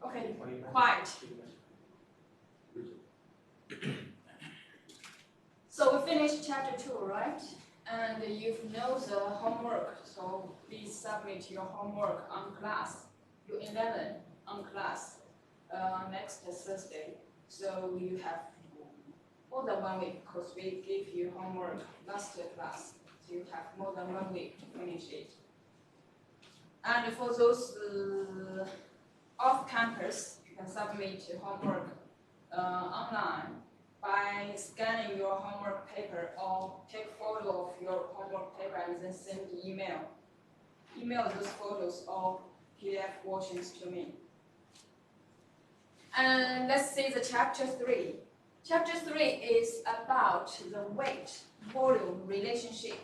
Okay, quiet. So we finished chapter 2, right? And you know the homework, so please submit your homework on class, U11 on class next Thursday. So you have more than 1 week because we gave you homework last class. So you have more than 1 week to finish it. And for those off campus, you can submit your homework online by scanning your homework paper or take photo of your homework paper and then send email. Email those photos or PDF versions to me. And let's see the chapter 3. Chapter 3 is about the weight-volume relationship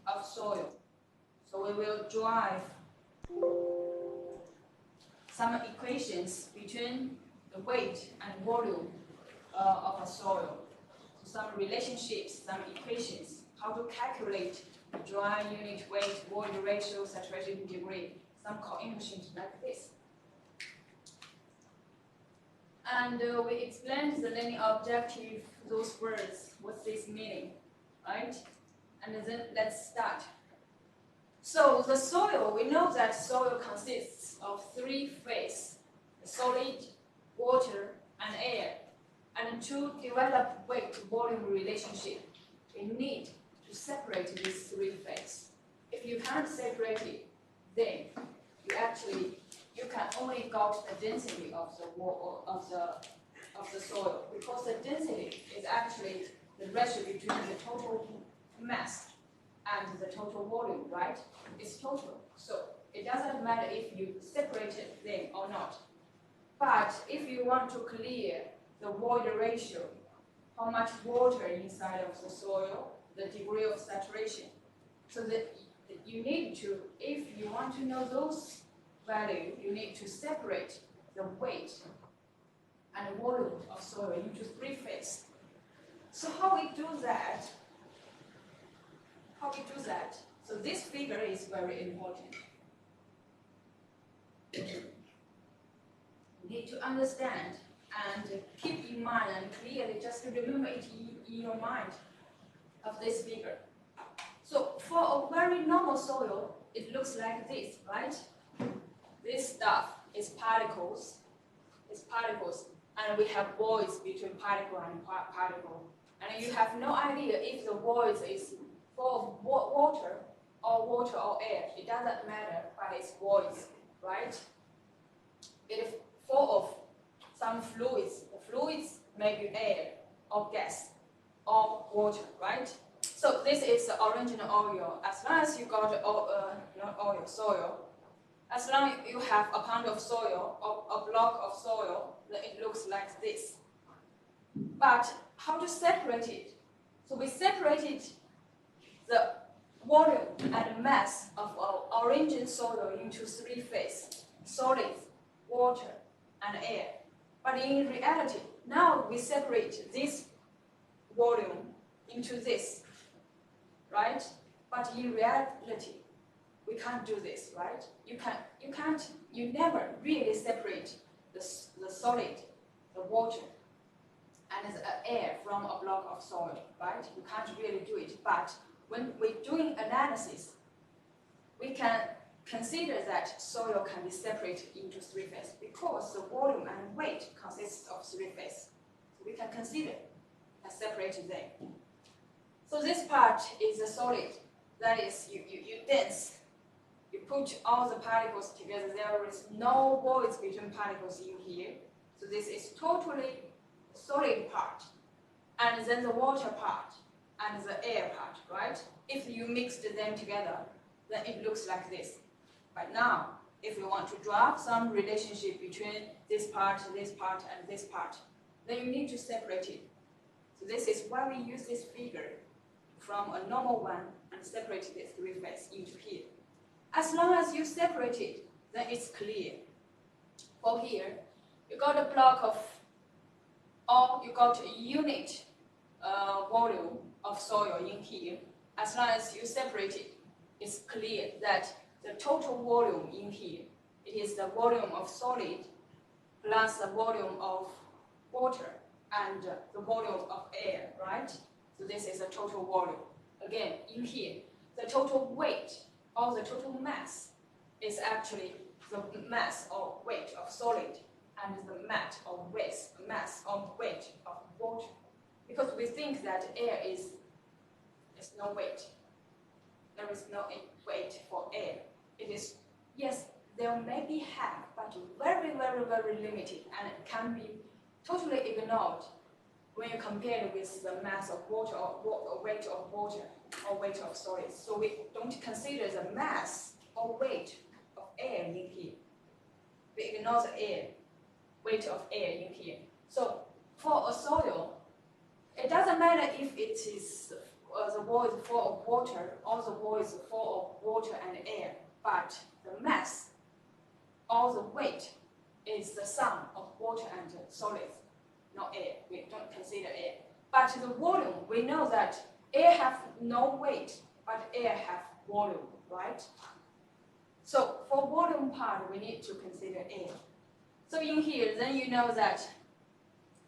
of soil. So we will drive some equations between the weight and volume of a soil. So some relationships, some equations, how to calculate dry unit weight, water ratio, saturation degree, some coefficients like this. And we explained the learning objective, those words, what's this meaning, right? And then let's start. So the soil, we know that soil consists of 3 phases, solid, water, and air. And to develop weight-volume relationship, we need to separate these 3 phases. If you can't separate it, then you can only gauge the density of the soil, because the density is actually the ratio between the total mass and the total volume, right? It's total. So it doesn't matter if you separated them or not. But if you want to clear the water ratio, how much water inside of the soil, the degree of saturation, so that you need to, if you want to know those values, you need to separate the weight and volume of soil into 3 phases. So how we do that? So this figure is very important. You need to understand and keep in mind and clearly just remember it in your mind of this figure. So for a very normal soil, it looks like this, right? This stuff is particles, and we have voids between particle and particle. And you have no idea if the void is full of water or air. It doesn't matter, but it's voids, right? It is full of some fluids. The fluids may be air or gas or water, right? So this is the original oil. As long as you got not oil, soil, as long as you have a pound of soil or a block of soil, then it looks like this. But how to separate it? So we separated the volume and mass of our origin soil into 3 phases: solid, water, and air. But in reality, now we separate this volume into this, right? But in reality, we can't do this, right? You never really separate the solid, the water, and the air from a block of soil, right? You can't really do it. But when we're doing analysis, we can consider that soil can be separated into 3 phases because the volume and weight consists of 3 phases. So we can consider and separate them. So this part is the solid. That is, you dense. You put all the particles together. There is no voids between particles in here. So this is totally the solid part. And then the water part and the air part, right? If you mixed them together, then it looks like this. But now, if you want to draw some relationship between this part, and this part, then you need to separate it. So this is why we use this figure from a normal one and separate the 3 phases into here. As long as you separate it, then it's clear. For here, you got a block of, or you got a unit volume of soil in here. As long as you separate it, it's clear that the total volume in here, it is the volume of solid plus the volume of water and the volume of air, right? So this is the total volume. Again, in here, the total weight or the total mass is actually the mass or weight of solid and the mass or weight of water. Because we think that air is no weight. There is no weight for air. It is, yes, there may be have, but very, very, very limited, and it can be totally ignored when you compare it with the mass of water or weight of water or weight of solids. So we don't consider the mass or weight of air in here. We ignore the air, weight of air in here. So for a soil, it doesn't matter if it is the wall is full of water or the wall is full of water and air, but the mass or the weight is the sum of water and solids, not air. We don't consider air. But the volume, we know that air have no weight, but air have volume, right? So for volume part, we need to consider air. So in here, then you know that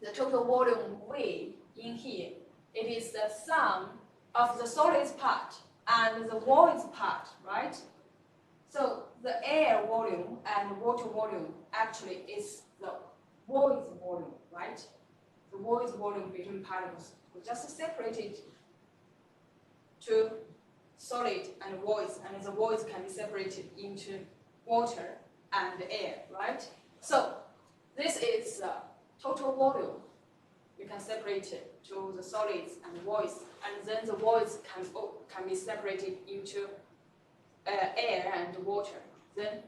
the total volume V in here, it is the sum of the solids part and the voids part, right? So the air volume and water volume actually is the voids volume, right? The voids volume between particles. We just separate it to solid and voids, and the voids can be separated into water and air, right? So this is total volume. You can separate it to the solids and voids, and then the voids can be separated into air and water. Then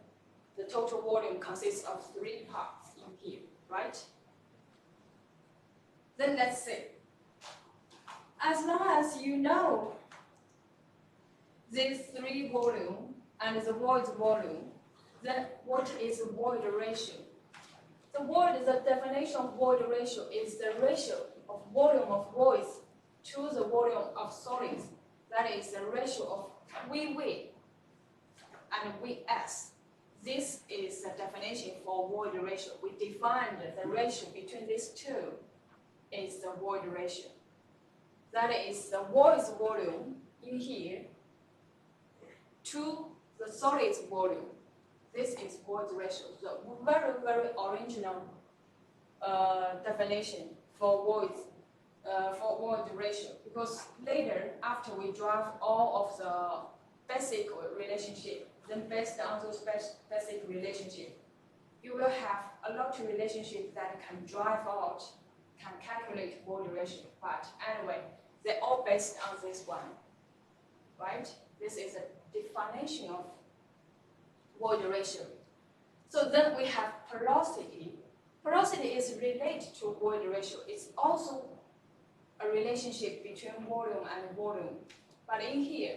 the total volume consists of 3 parts in here, right? Then let's see. As long as you know these 3 volume and the void volume, then what is the void ratio? The definition of void ratio is the ratio of volume of voids to the volume of solids. That is the ratio of VV and Vs. This is the definition for void ratio. We defined the ratio between these two is the void ratio. That is the voids volume in here to the solids volume. This is void ratio. The very, very original definition for void ratio. Because later, after we draft all of the basic relationship, then based on those basic relationship, you will have a lot of relationships that can drive out, can calculate void ratio. But anyway, they're all based on this one, right? This is a definition of void ratio. So then we have porosity. Porosity is related to void ratio. It's also a relationship between volume and volume. But in here,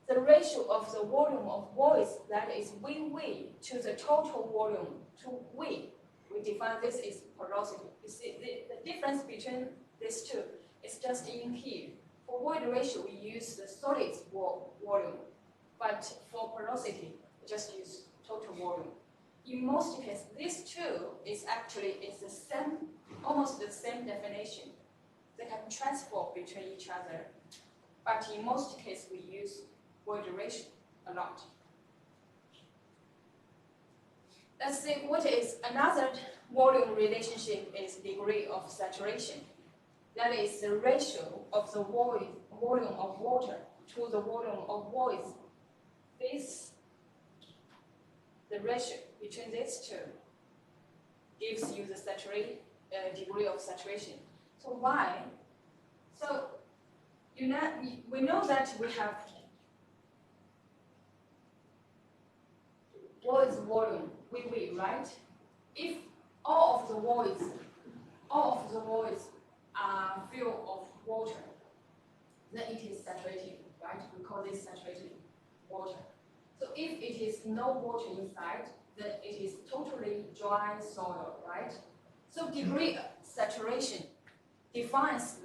the ratio of the volume of voids, that is VV, to the total volume to V, we define this as porosity. You see, the difference between these two is just in here. For void ratio, we use the solids volume, but for porosity, we just use total volume. In most cases, these two is the same, almost the same definition. They can transfer between each other, but in most cases, we use void ratio a lot. Let's see what is another volume relationship is degree of saturation. That is the ratio of the volume of water to the volume of voids. The ratio between these two gives you the degree of saturation. So why? So we know that we have voids volume, VV, right? If all of the voids are filled of water, then it is saturated, right? We call this saturated water. So if it is no water inside, then it is totally dry soil, right? So degree of saturation defines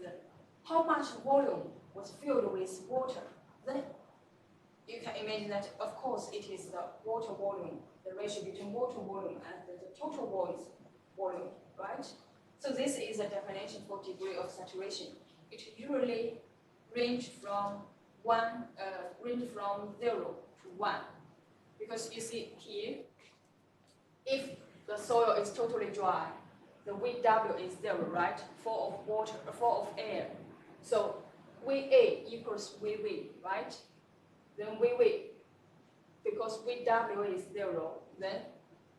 how much volume was filled with water. Then you can imagine that, of course, it is the water volume, the ratio between water volume and the total volume, right? So this is a definition for degree of saturation. It usually range from 0 to 1. Because you see here, if the soil is totally dry, the VW is 0, right? 4 of water, 4 of air. So VA equals VV, right? Then VV, because VW is 0, then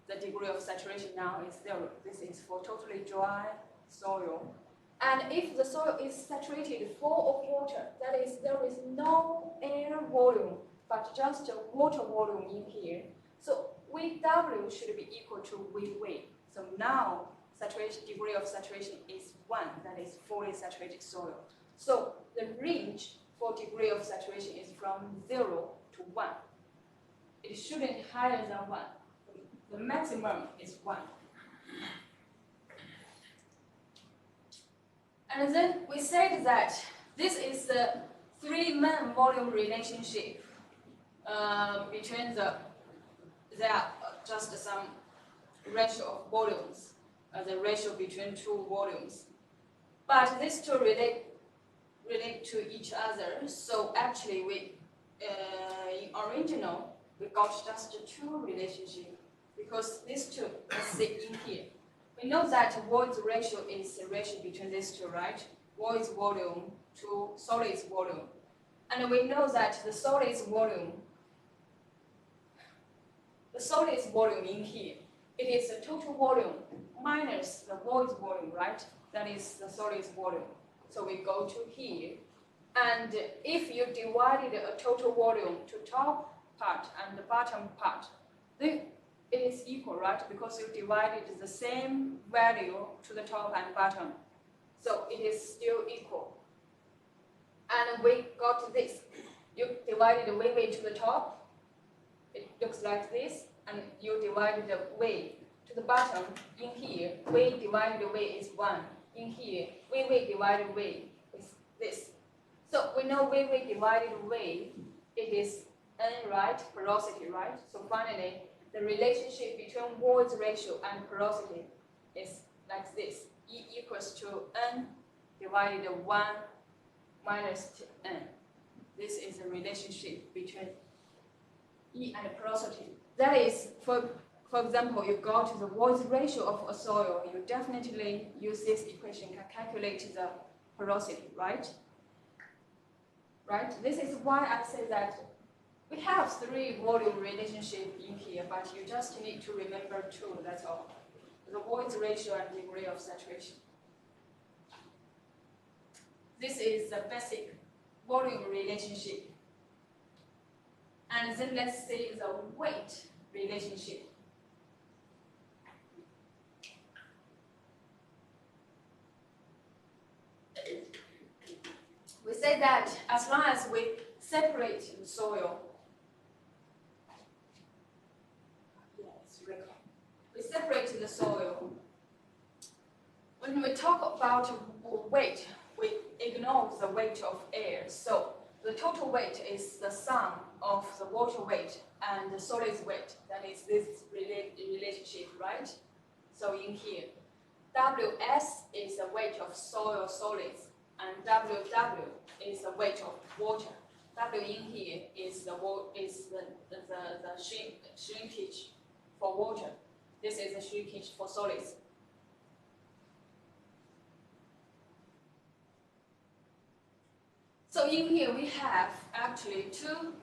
the degree of saturation now is 0. This is for totally dry soil. And if the soil is saturated full of water, that is, there is no air volume, but just a water volume in here. So VW should be equal to VV. So now degree of saturation is 1, that is fully saturated soil. So the range for degree of saturation is from 0 to 1. It shouldn't be higher than 1. The maximum is 1. And then we said that this is the 3 main volume relationship between there are just some ratio of volumes, the ratio between 2 volumes. But these two relate to each other. So actually, we in original we got just 2 relationship because these two, let's see in here. We know that void ratio is the ratio between these two, right? Void volume to solids volume. And we know that the solids volume in here, it is the total volume minus the void volume, right? That is the solids volume. So we go to here. And if you divided a total volume to top part and the bottom part, then it is equal, right? Because you divided the same value to the top and bottom. So it is still equal. And we got this. You divided the VV to the top, it looks like this, and you divided the V to the bottom. In here, V divided V is 1. In here, VV divided V is this. So we know VV divided V, it is N, right? Porosity, right? So finally, the relationship between void ratio and porosity is like this. E equals to N divided 1 minus N. This is the relationship between E and porosity. That is, for example, you go to the void ratio of a soil, you definitely use this equation to calculate the porosity, right? Right? This is why I say that we have 3 volume relationship in here, but you just need to remember 2, that's all. The void ratio and degree of saturation. This is the basic volume relationship. And then let's see the weight relationship. We say that as long as we separate the soil, we separate the soil. When we talk about weight, we ignore the weight of air. So the total weight is the sum of the water weight and the solids weight. That is this relationship, right? So in here, Ws is the weight of soil solids, and Ww is the weight of water. W in here is the shrinkage for water. This is the shrinkage for solids. So in here we have actually 2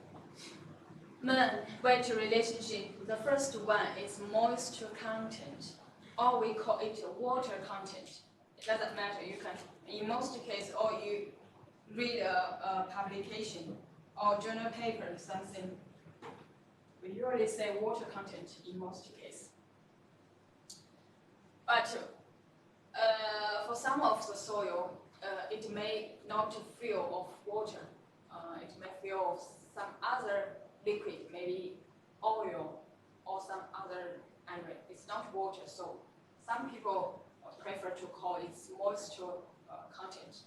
main weight relationship. The first one is moisture content, or we call it water content. It doesn't matter. You can, in most cases, or you read a publication or journal paper, something. We usually say water content in most cases. But for some of the soil, it may not fill of water. It may fill of some other liquid, maybe oil or some other anyway. It's not water, so some people prefer to call it moisture content.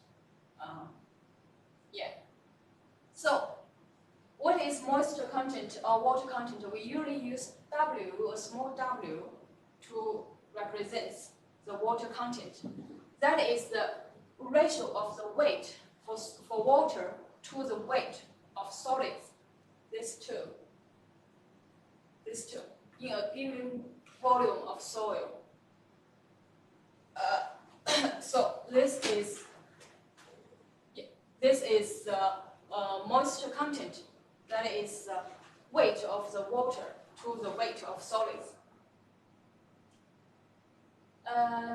Yeah. So what is moisture content or water content, we usually use W, a small w, to represent the water content. That is the ratio of the weight for water to the weight of solids. These two in a given volume of soil. So this is moisture content. That is the weight of the water to the weight of solids.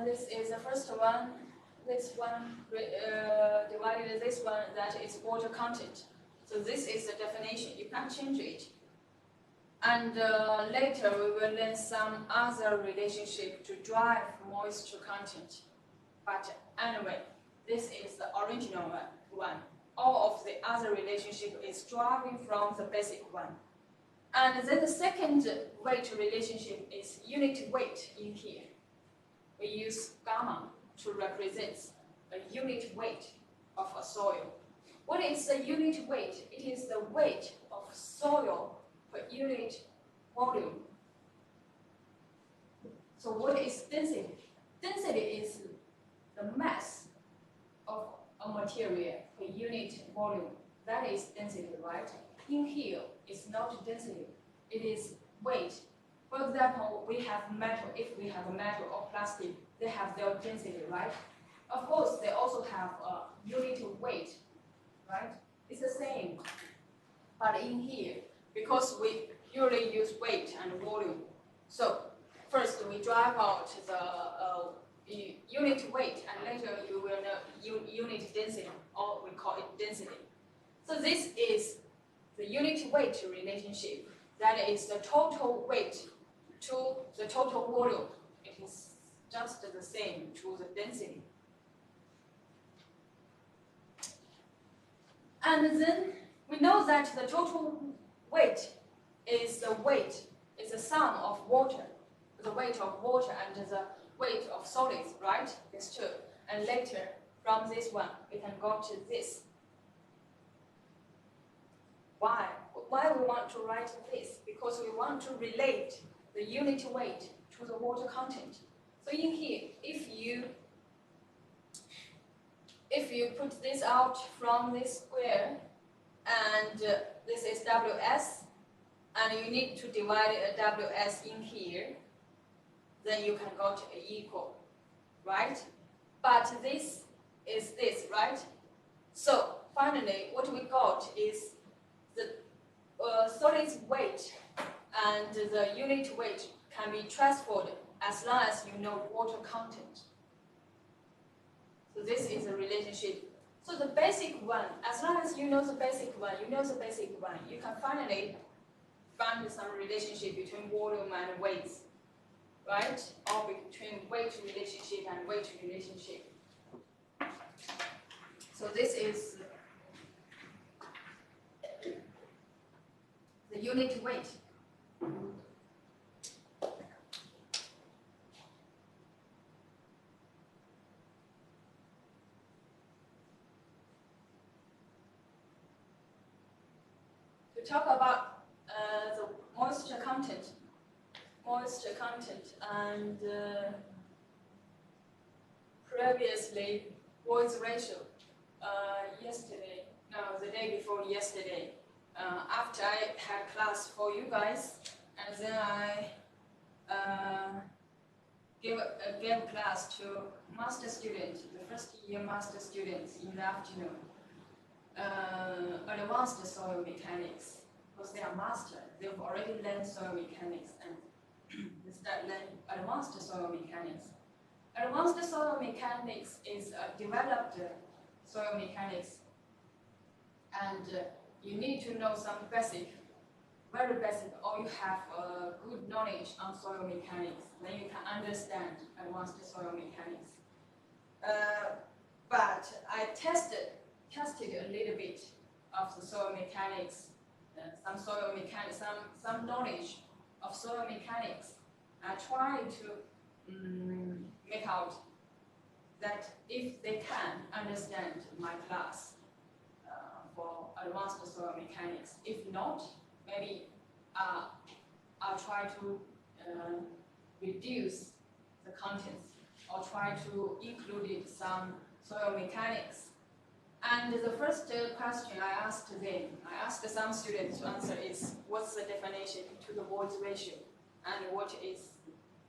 This is the first one. This one divided this one, that is water content. So this is the definition. You can't change it. And later we will learn some other relationship to drive moisture content. But anyway, this is the original one. All of the other relationship is deriving from the basic one. And then the second weight relationship is unit weight in here. We use gamma to represent a unit weight of a soil. What is the unit weight? It is the weight of soil per unit volume. So what is density? Density is the mass of a material per unit volume. That is density, right? In here, it's not density, it is weight. For example, we have metal. If we have a metal or plastic, they have their density, right? Of course, they also have a unit weight, right? It's the same. But in here, because we usually use weight and volume, so first we drive out the unit weight, and later you will know unit density, or we call it density. So this is the unit weight relationship. That is the total weight to the total volume. It is just the same to the density. And then we know that the total weight is the sum of water, the weight of water and the weight of solids, right? These two. And later, from this one, we can go to this. Why? Why we want to write this? Because we want to relate the unit weight to the water content. So in here, if you put this out from this square, and this is WS, and you need to divide WS in here, then you can go to equal, right? But this is this, right? So finally, what we got is the solid's weight and the unit weight can be transferred as long as you know water content. So this is a relationship. So the basic one, as long as you know the basic one, you can finally find some relationship between volume and weight, right? Or between weight relationship and weight relationship. So this is the unit weight. To talk about the moisture content, and previously voice ratio. The day before yesterday, after I had class for you guys, and then I gave class to master students, the first year master students in the afternoon. Advanced soil mechanics, because they are master, they've already learned soil mechanics, and they start learning advanced soil mechanics. Advanced soil mechanics is a developed soil mechanics, and you need to know some basic, very basic, or you have good knowledge on soil mechanics, then you can understand advanced soil mechanics. But I tested a little bit of the soil mechanics, some knowledge of soil mechanics. I tried to make out that if they can understand my class for advanced soil mechanics. If not, maybe I'll try to reduce the contents, or try to include some soil mechanics. And the first question I asked some students to answer is, what's the definition to the voids ratio? And what is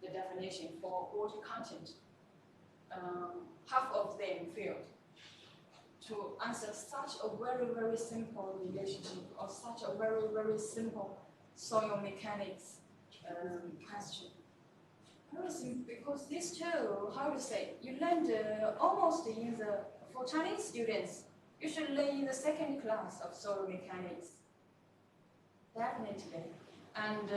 the definition for water content? Half of them failed to answer such a very, very simple relationship, or such a very, very simple soil mechanics question. Very simple, because these two, how to say, you learned almost in the, for Chinese students, you should learn in the second class of soil mechanics. Definitely. And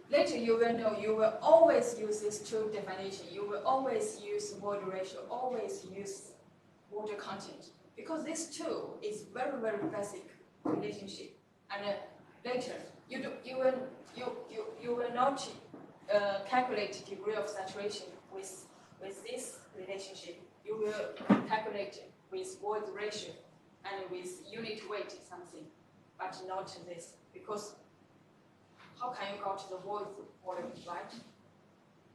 later you will know, you will always use these two definitions. You will always use void ratio, always use water content. Because this two is very, very basic relationship. And later, you will not calculate degree of saturation with this relationship. You will calculate with void ratio and with unit weight something, but not this, because how can you go to the void volume, right?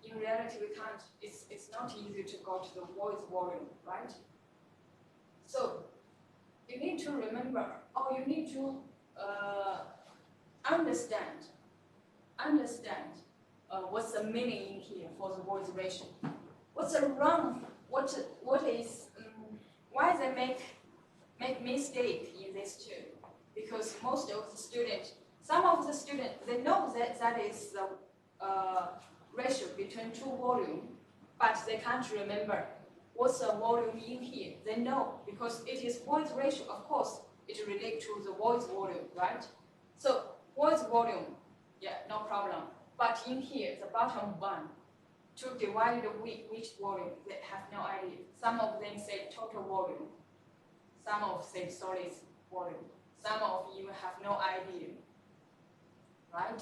In reality, we can't. It's not easy to go to the void volume, right? So you need to remember, or you need to understand what's the meaning in here for the void ratio. What's the wrong? What is why they make mistake in this too? Because most of the students, some of the students, they know that is the ratio between two volumes, but they can't remember what's the volume in here. They know because it is void ratio. Of course, it relates to the void volume, right? So void volume, yeah, no problem. But in here, the bottom one, to divide which volume, they have no idea. Some of them say total volume. Some of say solid volume. Some of you have no idea, right?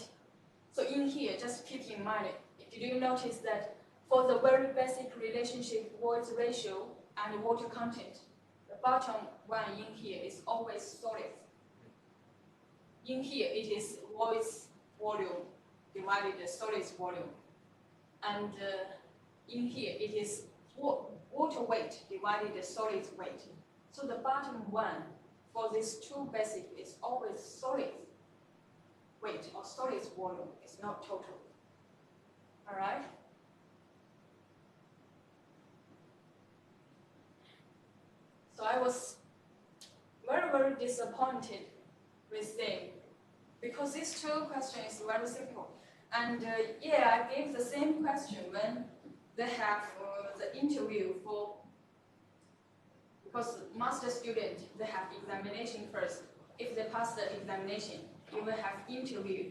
So in here, just keep in mind, did you notice that for the very basic relationship, void ratio and water content, the bottom one in here is always solid. In here, it is void volume divided the solid volume. And in here, it is water weight divided the solid weight. So the bottom one for these two basic is always solid weight or solid volume. It's not total. All right? So I was very, very disappointed with them because this two question is very simple. And yeah, I gave the same question when they have the interview for, because master student, they have examination first. If they pass the examination, you will have interview.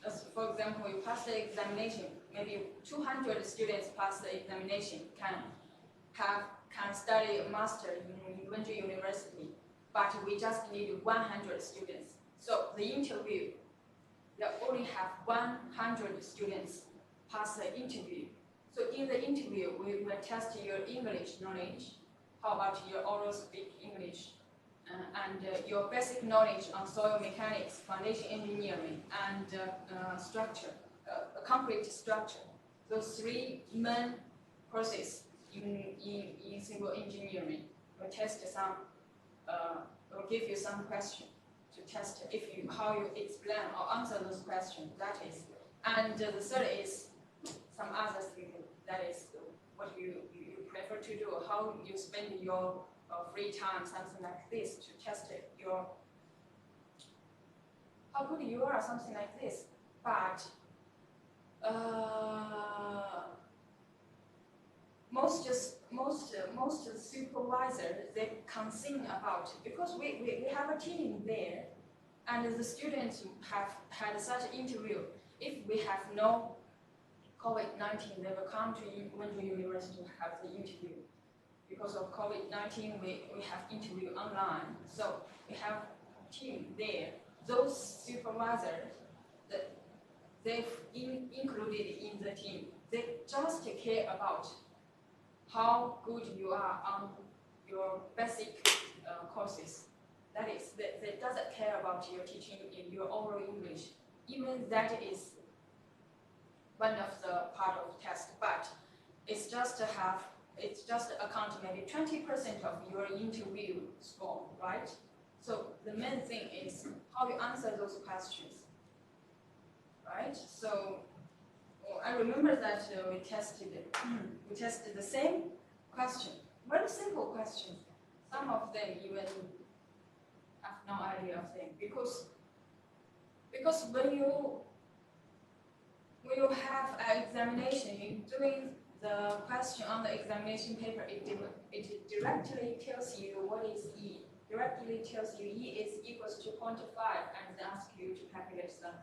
As for example, you pass the examination, maybe 200 students pass the examination, can study a master in Wenju University, but we just need 100 students. So the interview, they only have 100 students pass the interview. So in the interview, we will test your English knowledge. How about your oral speak English? And your basic knowledge on soil mechanics, foundation engineering, and structure, concrete structure. Those three main courses in civil engineering will test some, will give you some questions to test how you explain or answer those questions. That is, and the third is some other thing. That is what you prefer to do, how you spend your free time, something like this, to test your how good you are, something like this. But most supervisors, they concern about it because we have a team there, and the students have had such an interview. If we have no COVID-19, they will come to Wenju University to have the interview. Because of COVID-19, we have interview online. So we have a team there. Those supervisors, they've included in the team. They just care about how good you are on your basic courses. That is, they doesn't care about your teaching in your oral English. even that is one of the part of test, but it's just account maybe 20% of your interview score, right? So the main thing is how you answer those questions, right? So I remember that we tested the same question, very simple questions. Some of them even have no idea of them because when you have an examination, you're doing the question on the examination paper, it directly tells you what is E. Directly tells you E is equals to 0.5 and asks you to calculate them.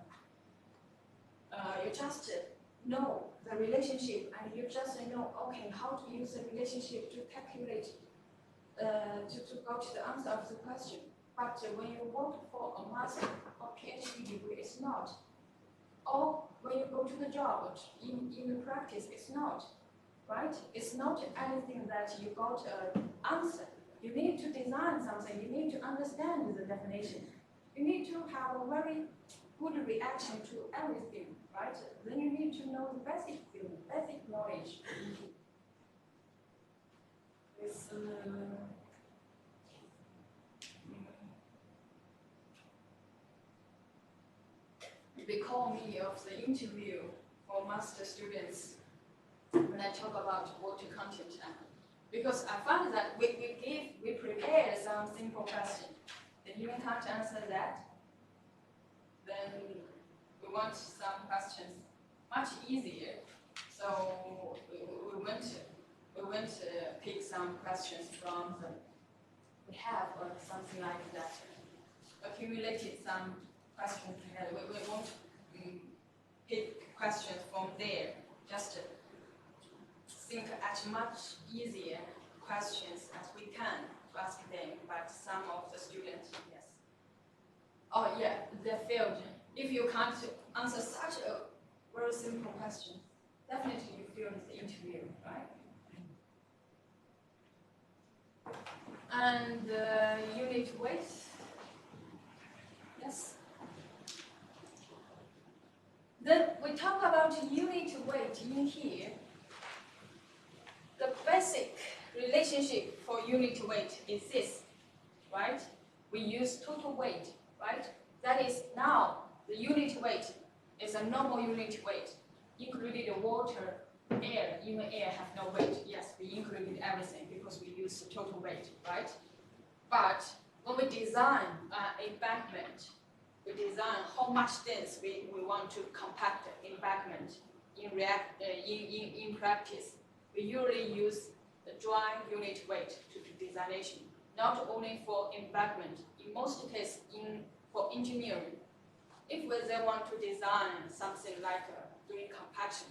You just know the relationship and you just know, okay, how to use the relationship to calculate, to go to the answer of the question. But when you work for a master or PhD degree, it's not. Or when you go to the job, in the practice, it's not, right? It's not anything that you got an answer. You need to design something. You need to understand the definition. You need to have a very good reaction to everything, right? Then you need to know the basic thing, basic knowledge. It's, recall me of the interview for master students when I talk about water content. Because I found that we prepared some simple questions. Then you can't answer that. Then we want some questions much easier. So we went to pick some questions from the, we have or something like that. Accumulated some questions together. We won't pick questions from there. Just think at much easier questions as we can to ask them. But some of the students, yes. Oh yeah, they failed. If you can't answer such a very simple question, definitely you failed the interview, right? And unit weight. Yes. Then we talk about unit weight in here. The basic relationship for unit weight is this, right? We use total weight, right? That is now the unit weight is a normal unit weight, included water, air, even air have no weight. Yes, we included everything because we use the total weight, right? But when we design embankment, we design how much dense we want to compact embankment in practice. We usually use the dry unit weight to do designation, not only for embankment. In most cases, for engineering, if they want to design something like doing compaction,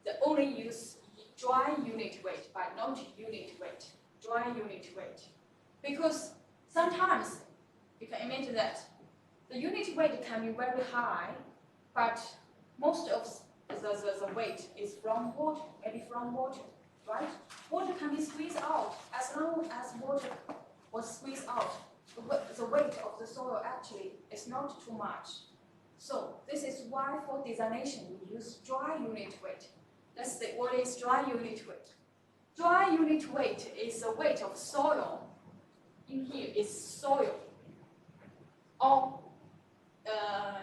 they only use dry unit weight, but not unit weight, dry unit weight. Because sometimes, you can imagine that, the unit weight can be very high, but most of the weight is from water, maybe from water, right? Water can be squeezed out. As long as water was squeezed out, the weight of the soil actually is not too much. So this is why for designation we use dry unit weight. Let's say what is dry unit weight? Dry unit weight is the weight of soil. In here is soil, or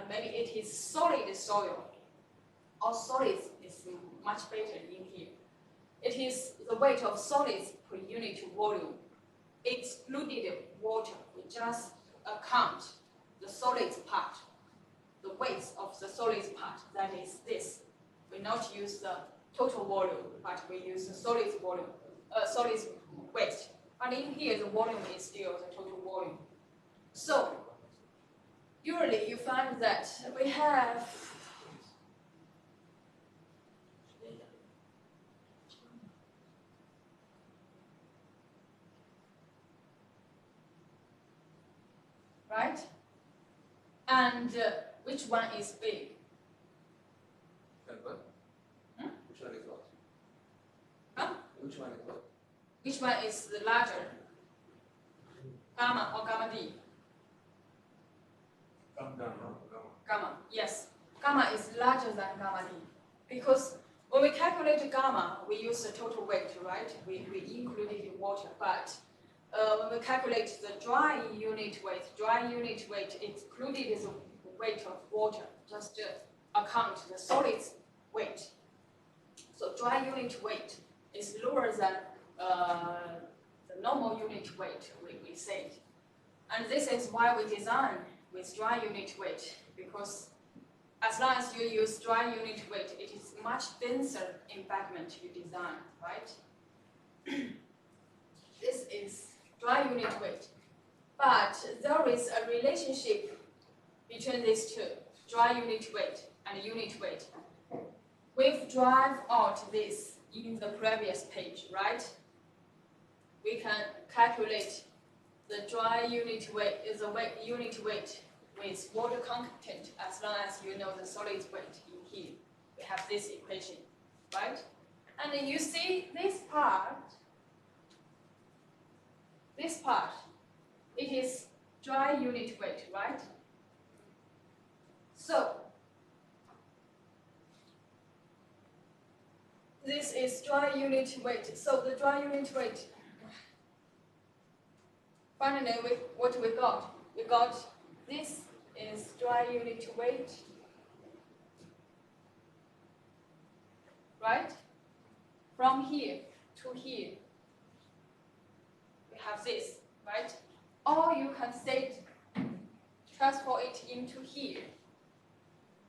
maybe it is solid soil, or solids is much better in here. It is the weight of solids per unit volume, excluded water. We just account the solids part, the weight of the solids part, that is this. We not use the total volume, but we use the solids volume, solids weight. But in here, the volume is still the total volume. So, usually you find that we have right? And which one is big? Hmm? Which one is what? Huh? Which one is what? Which one is the larger? Gamma or gamma D? Gamma. Gamma, yes. gamma is larger than gamma D. Because when we calculate gamma, we use the total weight, right? We included water, but when we calculate the dry unit weight included the weight of water, just account the solids weight. So dry unit weight is lower than the normal unit weight, we said. And this is why we design with dry unit weight, because as long as you use dry unit weight, it is much denser embankment you design, right? This is dry unit weight. But there is a relationship between these two, dry unit weight and unit weight. We've driven out this in the previous page, right? We can calculate the dry unit weight is a unit weight with water content as long as you know the solid weight in here. We have this equation, right? And then you see this part, it is dry unit weight, right? So, this is dry unit weight. So the dry unit weight, finally, what we got? We got this is dry unit weight, right? From here to here, we have this, right? Or you can say transfer it into here.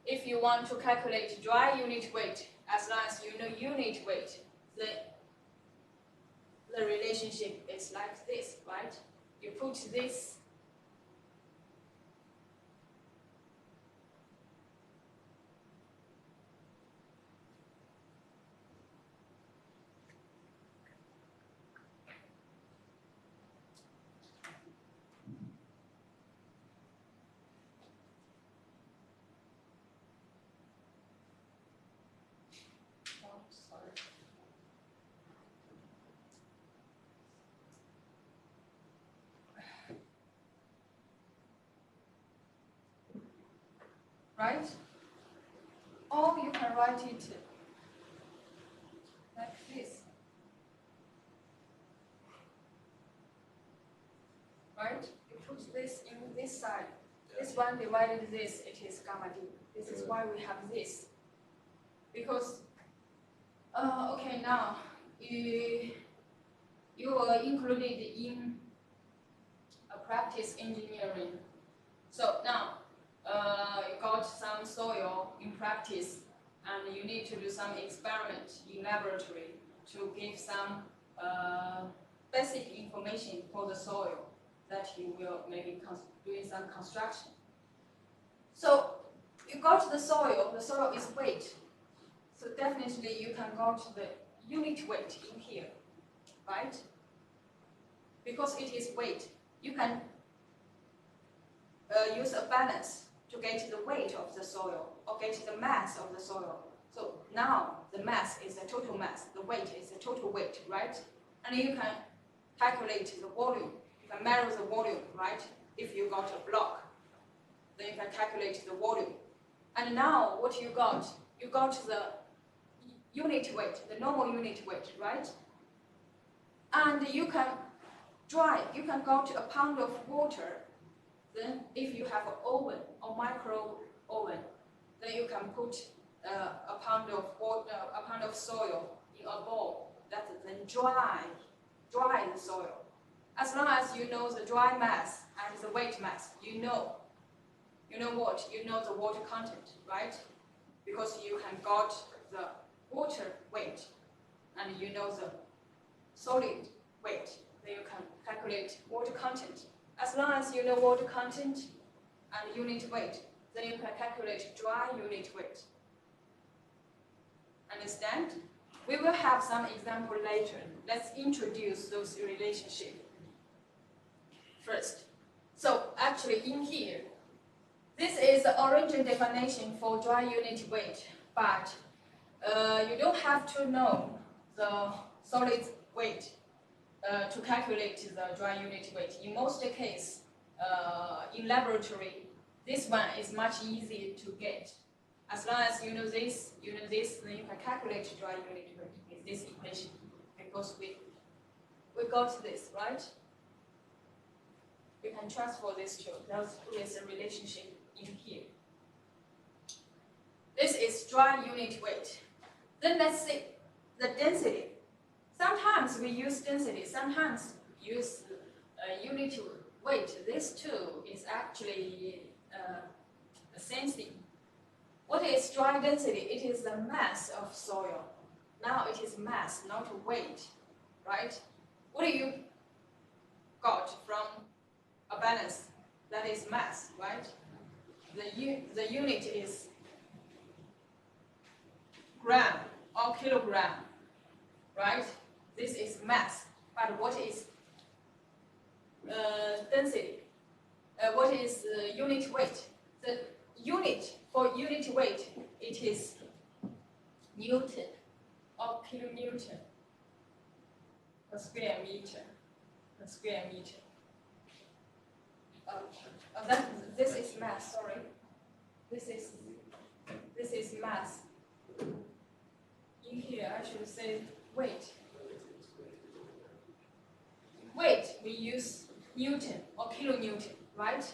If you want to calculate dry unit weight, as long as you know unit weight, the relationship is like this, right? You put this right? Or you can write it like this, right? You put this in this side. This one divided this, it is gamma D. This is why we have this. Because, okay, now you are included in a practice engineering. So now, you got some soil in practice, and you need to do some experiment in laboratory to give some basic information for the soil that you will maybe doing some construction. So you got the soil is weight. So definitely you can go to the unit weight in here, right? Because it is weight, you can use a balance to get the weight of the soil or get the mass of the soil. So now the mass is the total mass, the weight is the total weight, right? And you can calculate the volume, you can measure the volume, right? If you got a block, then you can calculate the volume. And now what you got the unit weight, the normal unit weight, right? And you can go to a pound of water. Then if you have an oven or micro oven, then you can put a pound of water, a pound of soil in a bowl. That then dry the soil. As long as you know the dry mass and the wet mass, you know what? You know the water content, right? Because you can got the water weight and you know the solid weight, then you can calculate water content. As long as you know water content and unit weight, then you can calculate dry unit weight. Understand? We will have some example later. Let's introduce those relationships first. So actually in here, this is the origin definition for dry unit weight, but you don't have to know the solid weight to calculate the dry unit weight. In most cases, in laboratory, this one is much easier to get. As long as you know this, then you can calculate dry unit weight with this equation, because we got this, right? We can transfer this to, there is a relationship in here. This is dry unit weight. Then let's see the density. Sometimes we use density, sometimes we use unit weight. This too is actually the same thing. What is dry density? It is the mass of soil. Now it is mass, not weight, right? What do you got from a balance? That is mass, right? The unit is gram or kilogram, right? This is mass. But what is density? What is unit weight? The unit for unit weight, it is Newton or kilonewton per square meter. Per square meter. This is mass. Sorry. This is mass. In here, I should say weight. Weight, we use Newton or kilonewton, right?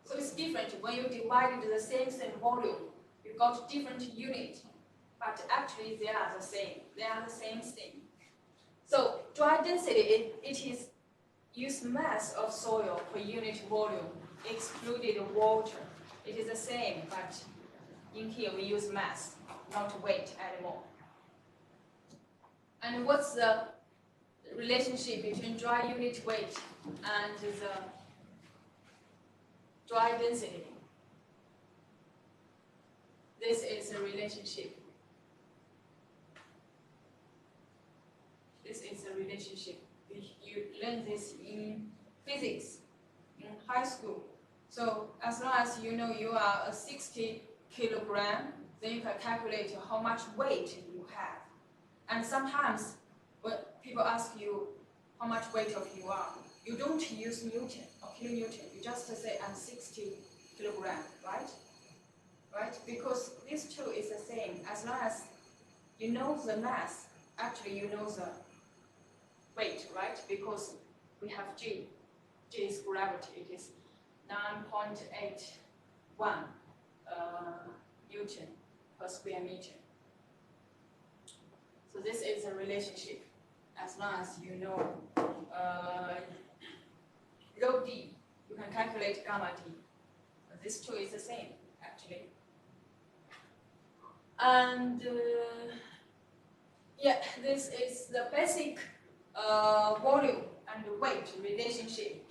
So it's different when you divide the same volume. You got different unit, but actually they are the same. They are the same thing. So dry density, it is use mass of soil per unit volume, excluded water. It is the same, but in here we use mass, not weight anymore. And what's the relationship between dry unit weight and the dry density? This is a relationship. This is a relationship. You learn this in physics in high school. So as long as you know you are a 60 kilogram, then you can calculate how much weight you have. And sometimes when people ask you how much weight of you are, you don't use Newton or kilonewton. You just say I'm 60 kilogram, right? Right? Because these two is the same. As long as you know the mass, actually you know the weight, right? Because we have G. G is gravity. It is 9.81 Newton per square meter. So this is a relationship. As long as you know rho d, you can calculate gamma d. This two is the same, actually. And yeah, this is the basic volume and weight relationship.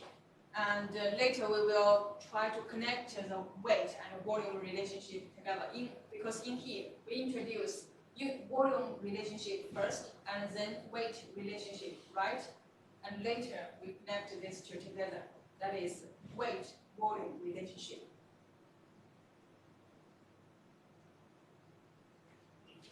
And later we will try to connect the weight and volume relationship together. Because in here we introduce volume relationship first and then weight relationship, right? And later we connect these two together. That is weight volume relationship.